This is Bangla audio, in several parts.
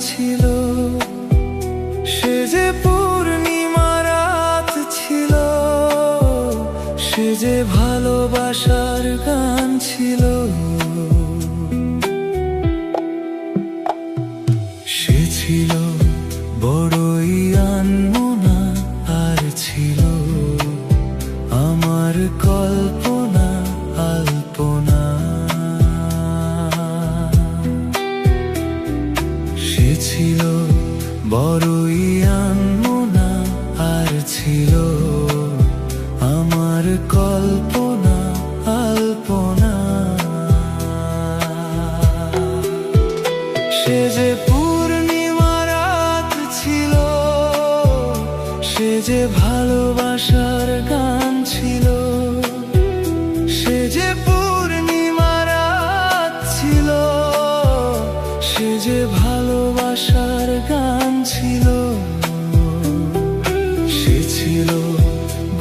ছিল, সে যে পূর্ণিমা রাত ছিল, সে যে ভালোবাসার গান ছিল। সে ছিল বড়ই আনমনা, আর ছিল আমার কল্পনা আলপনা। সে ছিল বড়ই আনমনা, আর ছিল আমার কল্পনা আলপনা। সে যে পূর্ণিমা রাত ছিল, সে যে ভালোবাসার গান ছিল। সে যে পূর্ণিমা রাত ছিল, সে যে ভালোবাসার গান ছিল। সে ছিল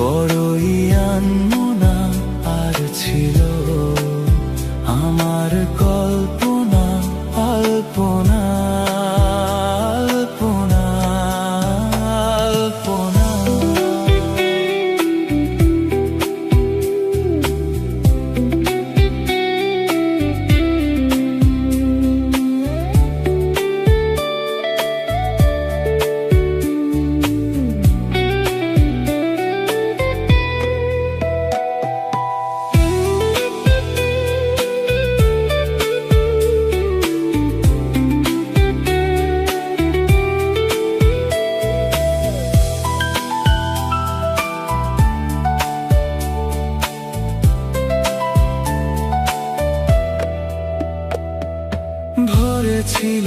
বড়ই আনমনা, আর ছিল আমার কল্পনা আলপনা আলপনা আলপনা। ভরে ছিল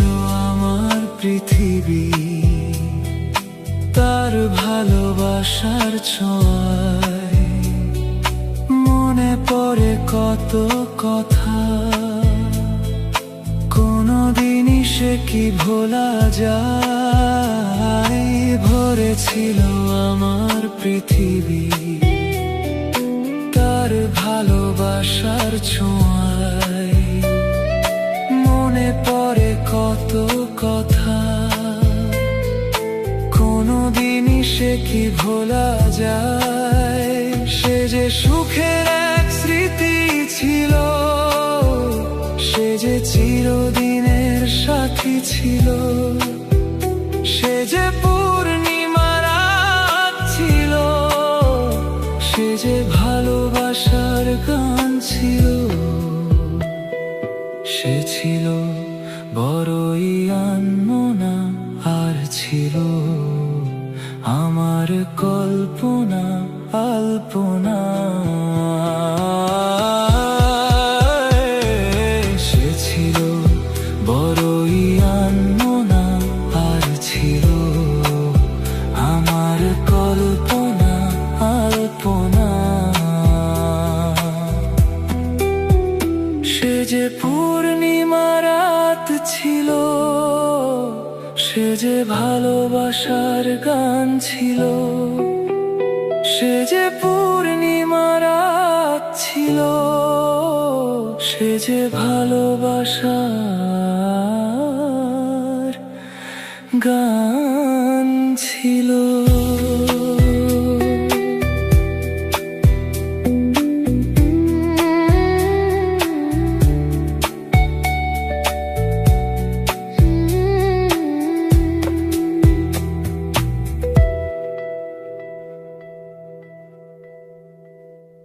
আমার পৃথিবী তার ভালোবাসার ছোঁয়ায়। মনে পড়ে কত কথা, কোনদিনই সে কি ভোলা যায়। ভরে ছিল আমার পৃথিবী তার ভালোবাসার ছোঁয়ায়। মনে পড়ে কত কথা, কোনদিনই সে কি ভোলা যায়। সে যে সুখের এক স্মৃতি ছিল, সে যে চিরদিনের সাথী ছিল। সে যে পূর্ণিমা রাত ছিল, সে যে ভালোবাসার গান ছিল। সে ছিল বড়ই আনমনা, আর ছিল আমার কল্পনা আলপনা। সে ছিল বড়ই আনমনা, আর ছিল আমার কল্পনা আলপনা। সে যে পূর্ণিমা রাত ছিল, সে যে ভালোবাসার গান ছিল। সে যে পূর্ণিমা রাত ছিল, সে যে ভালোবাসার গান ছিল।